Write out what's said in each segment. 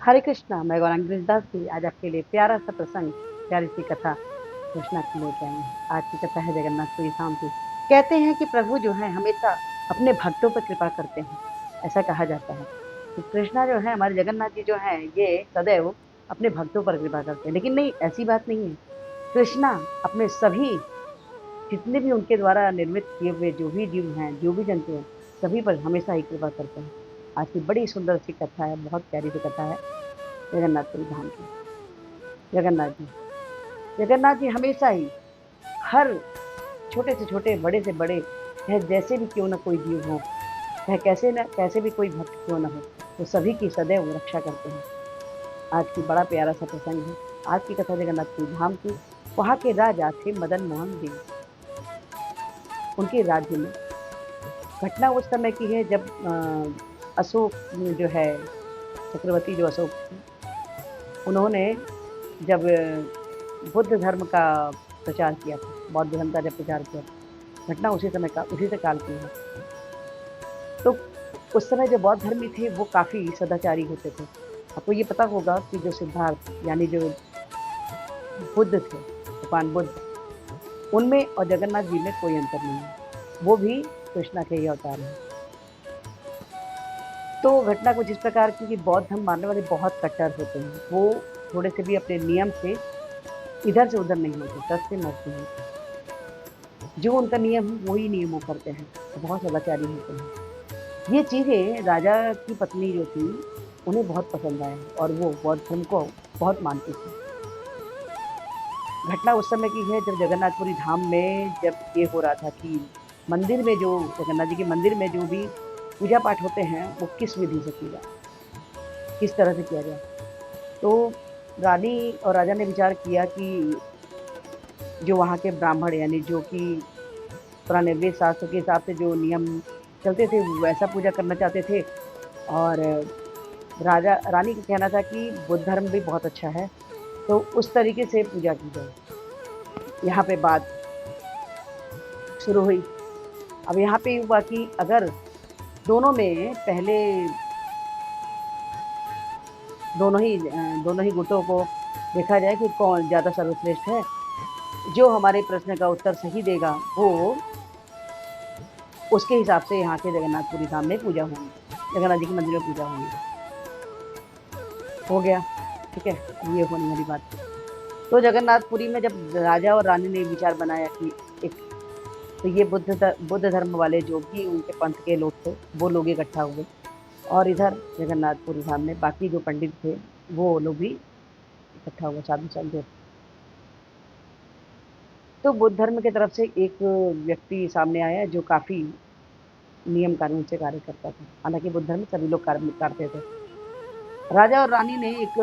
हरे कृष्णा, मैं गौरांगी कृष्णदास जी आज आपके लिए प्यारा सा प्रसंग, प्यारी सी कथा कृष्णा की लेके आई हूँ। आज की कथा है जगन्नाथपुरी धाम की। कहते हैं कि प्रभु जो है हमेशा अपने भक्तों पर कृपा करते हैं। ऐसा कहा जाता है कि कृष्णा जो है हमारे जगन्नाथ जी जो है ये सदैव अपने भक्तों पर कृपा करते हैं। लेकिन नहीं, ऐसी बात नहीं है। कृष्णा अपने सभी जितने भी उनके द्वारा निर्मित किए हुए जो भी जीव हैं, जो भी जंतु हैं, सभी पर हमेशा ही कृपा करते हैं। आज की बड़ी सुंदर सी कथा है, बहुत प्यारी सी कथा है जगन्नाथपुरी धाम की। जगन्नाथ जी जगन्नाथ जी हमेशा ही हर छोटे से छोटे, बड़े से बड़े, चाहे जैसे भी क्यों ना कोई जीव हो, चाहे कैसे भी कोई भक्त क्यों ना हो, तो सभी की सदैव रक्षा करते हैं। आज की बड़ा प्यारा सा प्रसंग है। आज की कथा जगन्नाथपुरी धाम की। वहाँ के राजा थे मदन मोहन देव। उनके राज्य में घटना उस समय की है जब अशोक जो है, चक्रवर्ती जो अशोक थे, उन्होंने जब बुद्ध धर्म का प्रचार किया था, बौद्ध धर्म का जब प्रचार किया था, घटना उसी से काल की है। तो उस समय जो बौद्ध धर्मी थे वो काफी सदाचारी होते थे। आपको ये पता होगा कि जो सिद्धार्थ यानी जो बुद्ध थे, भगवान बुद्ध, उनमें और जगन्नाथ जी में कोई अंतर नहीं है। वो भी कृष्णा के ही अवतार हैं। तो घटना कुछ इस प्रकार की कि बौद्ध धर्म मानने वाले बहुत कट्टर होते हैं। वो थोड़े से भी अपने नियम से इधर से उधर नहीं होते, दस से मरते हैं। जो उनका नियम है वही नियम वो करते हैं, तो बहुत सदाचारी होते हैं। ये चीजें राजा की पत्नी जो थी उन्हें बहुत पसंद आया और वो बौद्ध धर्म को बहुत मानती थी। घटना उस समय की है जब जगन्नाथपुरी धाम में जब ये हो रहा था कि मंदिर में जो जगन्नाथ जी के मंदिर में जो भी पूजा पाठ होते हैं वो किस विधि से किया जाए, किस तरह से किया जाए। तो रानी और राजा ने विचार किया कि जो वहाँ के ब्राह्मण यानी जो कि पुराने वेद शास्त्र के हिसाब से जो नियम चलते थे वैसा पूजा करना चाहते थे। और राजा रानी का कहना था कि बुद्ध धर्म भी बहुत अच्छा है, तो उस तरीके से पूजा की जाए। यहाँ पे बात शुरू हुई। अब यहाँ पे हुआ कि अगर दोनों में पहले दोनों ही गुटों को देखा जाए कि कौन ज़्यादा सर्वश्रेष्ठ है, जो हमारे प्रश्न का उत्तर सही देगा वो उसके हिसाब से यहाँ के जगन्नाथपुरी धाम में पूजा होगी, जगन्नाथ जी के मंदिर में पूजा होगी। हो गया, ठीक है। अब ये होने वाली बात। तो जगन्नाथपुरी में जब राजा और रानी ने विचार बनाया कि एक तो ये बुद्ध धर्म वाले जो भी उनके पंथ के लोग थे वो लोग इकट्ठा हुए, और इधर जगन्नाथपुरी धाम में बाकी जो पंडित थे वो लोग भी इकट्ठा हुए, साधु संत। तो बुद्ध धर्म की तरफ से एक व्यक्ति सामने आया जो काफी नियम कानून से कार्य करता था। हालांकि बुद्ध धर्म में सभी लोग कार्य करते थे। राजा और रानी ने एक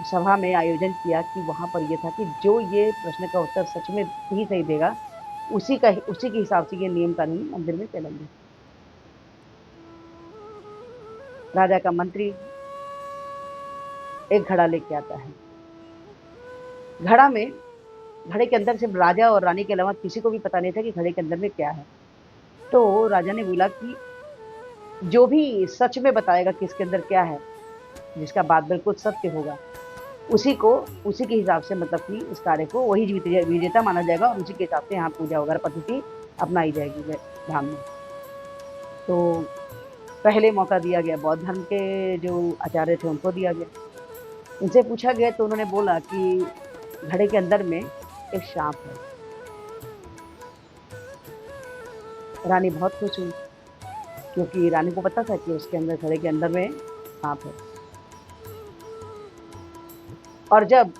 सभा में आयोजन किया कि वहां पर यह था कि जो ये प्रश्न का उत्तर सच में ही सही देगा उसी के हिसाब से ये नियम कानून मंदिर में चलेंगे। राजा का मंत्री एक घड़ा लेके आता है। घड़ा में घड़े के अंदर सिर्फ राजा और रानी के अलावा किसी को भी पता नहीं था कि घड़े के अंदर में क्या है। तो राजा ने बोला कि जो भी सच में बताएगा कि इसके अंदर क्या है, जिसका बात बिल्कुल सत्य होगा, उसी को उसी के हिसाब से मतलब कि इस कार्य को वही विजेता माना जाएगा और उसी के हिसाब से यहाँ पूजा वगैरह पद्धति अपनाई जाएगी धाम में। तो पहले मौका दिया गया बौद्ध धर्म के जो आचार्य थे उनको दिया गया। उनसे पूछा गया तो उन्होंने बोला कि घड़े के अंदर में एक सांप है। रानी बहुत खुश हुई क्योंकि रानी को पता था कि उसके अंदर घड़े के अंदर में सांप है। और जब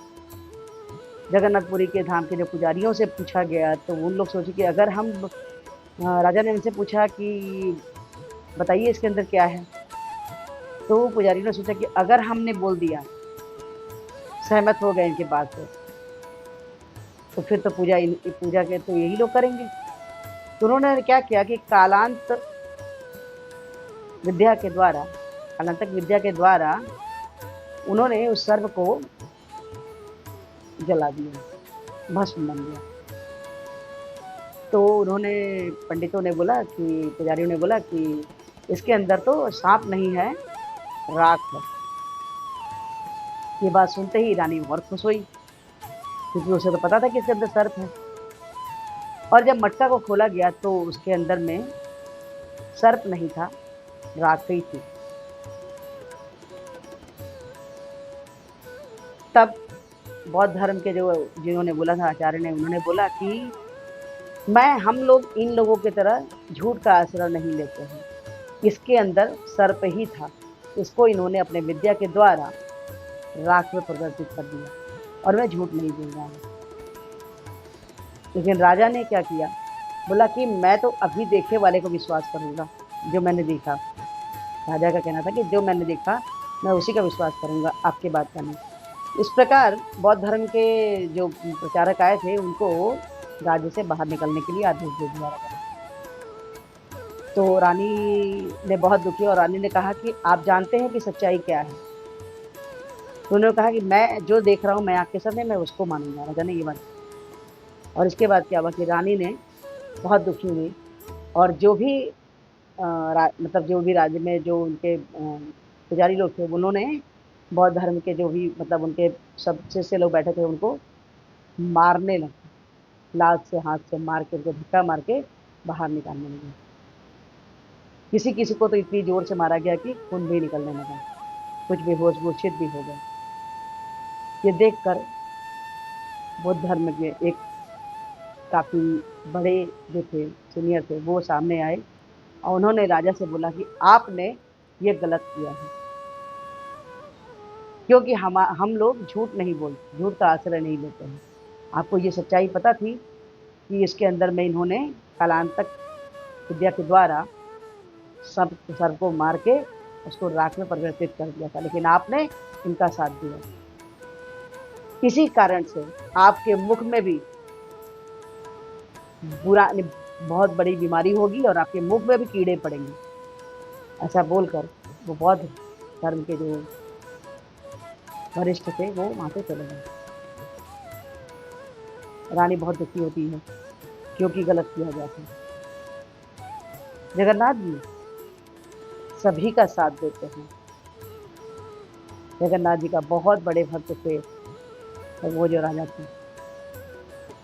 जगन्नाथपुरी के धाम के जो पुजारियों से पूछा गया तो उन लोग सोचे कि अगर हम राजा ने उनसे पूछा कि बताइए इसके अंदर क्या है, तो पुजारियों ने सोचा कि अगर हमने बोल दिया, सहमत हो गए इनके बात से, तो फिर तो पूजा के तो यही लोग करेंगे। तो उन्होंने क्या किया कि कालांतक विद्या के द्वारा उन्होंने उस सर्प को जला दिया, भस्म बन गया। तो उन्होंने पंडितों ने बोला कि पुजारियों ने बोला कि इसके अंदर तो सांप नहीं है, राख है। ये बात सुनते ही रानी और खुश हुई, क्योंकि उसे तो पता था कि इसके अंदर सर्प है। और जब मटका को खोला गया तो उसके अंदर में सर्प नहीं था, राख ही थी। तब बौद्ध धर्म के जो जिन्होंने बोला था, आचार्य ने, उन्होंने बोला कि मैं हम लोग इन लोगों की तरह झूठ का आश्रय नहीं लेते हैं, इसके अंदर सर्प ही था, इसको इन्होंने अपने विद्या के द्वारा राख में परिवर्तित कर दिया, और मैं झूठ नहीं बोल रहा हूँ। लेकिन राजा ने क्या किया, बोला कि मैं तो अभी देखे वाले को विश्वास करूंगा, जो मैंने देखा। राजा का कहना था कि जो मैंने देखा मैं उसी का विश्वास करूंगा, आपके बात का नहीं। इस प्रकार बौद्ध धर्म के जो प्रचारक आए थे उनको राज्य से बाहर निकलने के लिए आदेश दे दिया गया। तो रानी ने बहुत दुखी, और रानी ने कहा कि आप जानते हैं कि सच्चाई क्या है। तो उन्होंने कहा कि मैं जो देख रहा हूँ मैं आपके सामने, मैं उसको मानूंगा। राजा ने ये बात। और इसके बाद क्या हुआ कि रानी ने बहुत दुखी हुई, और जो भी मतलब जो भी राज्य में जो उनके पुजारी लोग थे, उन्होंने बौद्ध धर्म के जो भी मतलब उनके सब शिष्य लोग बैठे थे उनको मारने लगे, लात से हाथ से मार के, उनको धक्का मार के बाहर निकालने लगे। किसी किसी को तो इतनी जोर से मारा गया कि खून भी निकलने लगा, कुछ बेहोश मूर्छित भी हो गए। ये देखकर बौद्ध धर्म के एक काफी बड़े जो थे, सीनियर थे, वो सामने आए और उन्होंने राजा से बोला कि आपने ये गलत किया है, क्योंकि हम लोग झूठ नहीं बोलते, झूठ का आश्रय नहीं लेते हैं। आपको ये सच्चाई पता थी कि इसके अंदर में इन्होंने कालांतक विद्या के द्वारा सब सर को मार के उसको राख में परिवर्तित कर दिया था, लेकिन आपने इनका साथ दिया। इसी कारण से आपके मुख में भी बुरा बहुत बड़ी बीमारी होगी और आपके मुख में भी कीड़े पड़ेंगे। ऐसा बोलकर वो बौद्ध धर्म के जो वरिष्ठ थे वो वहां से चले गए। रानी बहुत दुखी होती है, क्योंकि गलत किया गया था। जगन्नाथ जी सभी का साथ देते हैं। जगन्नाथ जी का बहुत बड़े भक्त थे और वो जो राजा थे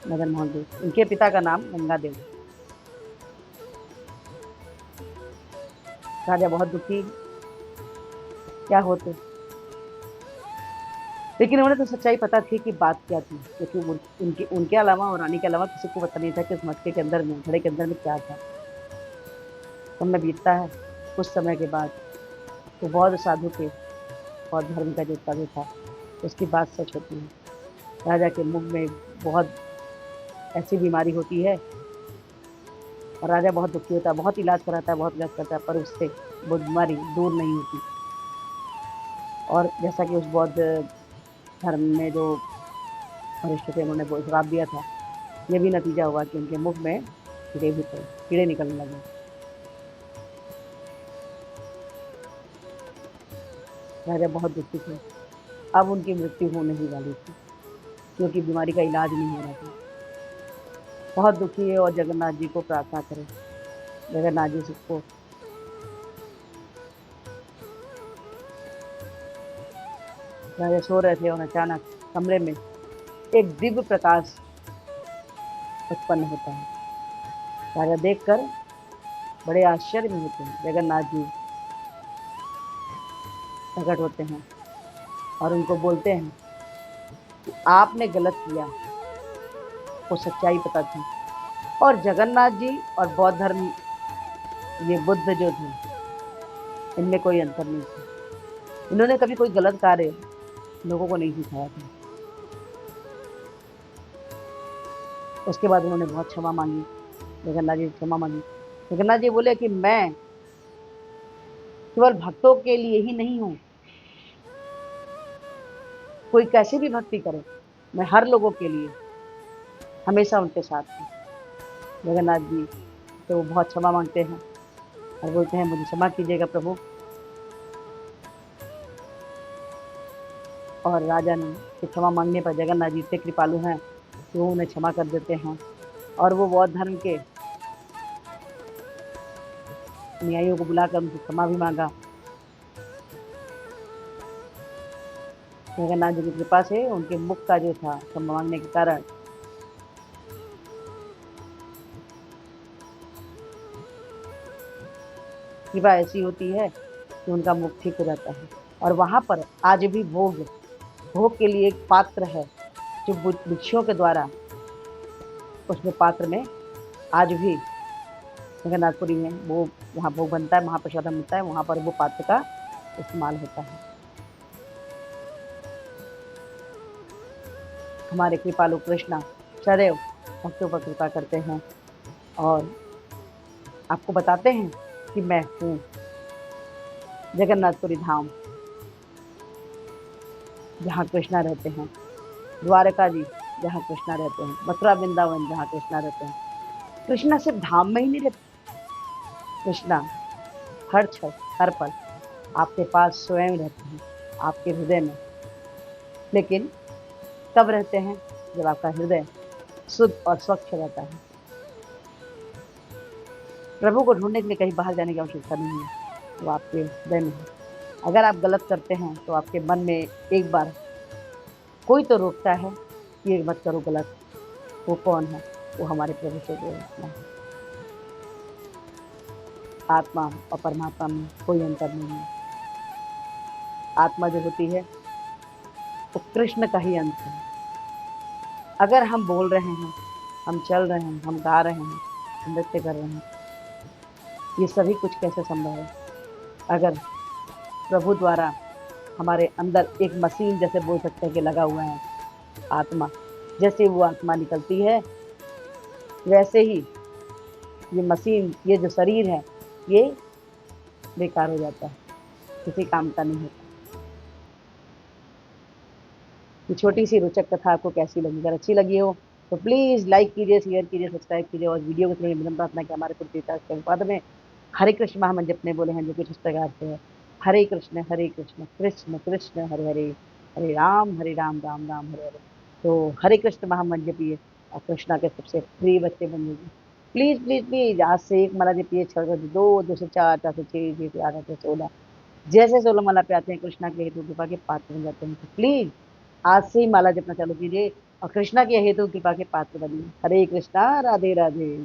मदन मोहन देव, उनके पिता का नाम गंगादेव। राजा बहुत दुखी क्या होते, लेकिन उन्हें तो सच्चाई पता थी कि बात क्या थी, क्योंकि उनके उनके अलावा और रानी के अलावा किसी को पता नहीं था कि उस मटके के अंदर में, घड़े के अंदर में क्या था। समय बीतता है, कुछ समय के बाद तो बौद्ध साधु के, बौद्ध धर्म का जो साधु था, उसकी बात सच होती है। राजा के मुंह में बहुत ऐसी बीमारी होती है और राजा बहुत दुखी होता है, बहुत इलाज कराता है, बहुत इलाज करता है, पर उससे वो बीमारी दूर नहीं होती। और जैसा कि उस बौद्ध धर्म में जो वरिष्ठ थे उन्होंने वो श्राप दिया था, ये भी नतीजा हुआ कि उनके मुख में कीड़े भी पड़े, कीड़े निकलने लगे। राजा बहुत दुखी थे, अब उनकी मृत्यु होने ही वाली थी, क्योंकि बीमारी का इलाज नहीं हो रहा था। बहुत दुखी है और जगन्नाथ जी को प्रार्थना करें, जगन्नाथ जी सबको राजा सो रहे थे और अचानक कमरे में एक दिव्य प्रकाश उत्पन्न होता है। राजा देखकर बड़े आश्चर्य में होते हैं। जगन्नाथ जी प्रकट होते हैं और उनको बोलते हैं कि आपने गलत किया, वो सच्चाई पता थी। और जगन्नाथ जी और बौद्ध धर्म, ये बुद्ध जो थे, इनमें कोई अंतर नहीं था। इन्होंने कभी कोई गलत कार्य लोगों को नहीं सिखाया था। उसके बाद उन्होंने बहुत क्षमा मांगी, जगन्नाथ जी से क्षमा मांगी। जगन्नाथ जी बोले कि मैं केवल भक्तों के लिए ही नहीं हूँ, कोई कैसी भी भक्ति करे, मैं हर लोगों के लिए हमेशा उनके साथ हूँ। जगन्नाथ जी तो वो बहुत क्षमा मांगते हैं और बोलते हैं मुझे क्षमा कीजिएगा प्रभु। और राजा ने क्षमा मांगने पर जगन्नाथ जी इतने कृपालु हैं कि वो उन्हें क्षमा कर देते हैं। और वो बौद्ध धर्म के अनुयायियों को बुलाकर उनसे क्षमा भी मांगा। जगन्नाथ जी की कृपा से उनके मुख का जो था क्षमा मांगने के कारण कृपा ऐसी होती है कि उनका मुख ठीक हो जाता है। और वहां पर आज भी भोग भोग के लिए एक पात्र है जो भिक्षुओं के द्वारा उसमें पात्र में आज भी जगन्नाथपुरी में वो वहाँ भोग बनता है, महाप्रसाद मिलता है, वहां पर वो पात्र का इस्तेमाल होता है। हमारे कृपालु कृष्णा सदैव भक्तों पर कृपा करते हैं और आपको बताते हैं कि मैं हूँ जगन्नाथपुरी धाम, जहाँ कृष्णा रहते हैं, द्वारका जी जहाँ कृष्णा रहते हैं, मथुरा वृंदावन जहाँ कृष्णा रहते हैं। कृष्णा सिर्फ धाम में ही नहीं रहते, कृष्णा हर क्षण हर पल आपके पास स्वयं रहते हैं, आपके हृदय में। लेकिन कब रहते हैं? जब आपका हृदय शुद्ध और स्वच्छ रहता है। प्रभु को ढूंढने के लिए कहीं बाहर जाने की आवश्यकता नहीं है, वो आपके हृदय में है। अगर आप गलत करते हैं तो आपके मन में एक बार कोई तो रोकता है कि ये मत करो गलत। वो कौन है? वो हमारे प्रभु से है। आत्मा और परमात्मा में कोई अंतर नहीं है। आत्मा जो होती है वो कृष्ण का ही अंश है। अगर हम बोल रहे हैं, हम चल रहे हैं, हम गा रहे हैं, हम नृत्य कर रहे हैं, ये सभी कुछ कैसे संभव है? अगर प्रभु द्वारा हमारे अंदर एक मशीन जैसे बोल सकते हैं कि लगा हुआ है आत्मा, जैसे वो आत्मा निकलती है वैसे ही ये मशीन, ये जो शरीर है, ये बेकार हो जाता है, किसी काम का नहीं होता। ये छोटी सी रोचक कथा आपको कैसी लगी? अगर अच्छी लगी हो तो प्लीज लाइक कीजिए, शेयर कीजिए, सब्सक्राइब कीजिए और वीडियो को थोड़ी विनम्र प्रार्थना कि हमारे कुलदेवता के पद में हरे कृष्ण महामंत्र जपने बोले हैं जो कुछ इस प्रकार से है। हरे कृष्ण कृष्ण कृष्ण हरे हरे, हरे राम राम राम हरे हरे। तो हरे कृष्ण महामंत्र जपिए और कृष्णा के सबसे प्रिय बच्चे बनिए। प्लीज प्लीज प्लीज आज से एक माला जपिए, 6 से 2, 2 से 4, 4 से 6, 6 से 8, 8 से 16। जैसे 16 माला पे आते हैं कृष्णा के हेतु कृपा के पात्र बन जाते हैं। तो प्लीज आज से ही माला जपना चालू कीजिए और कृष्णा के हेतु कृपा के पात्र बनिए। हरे कृष्णा, राधे राधे।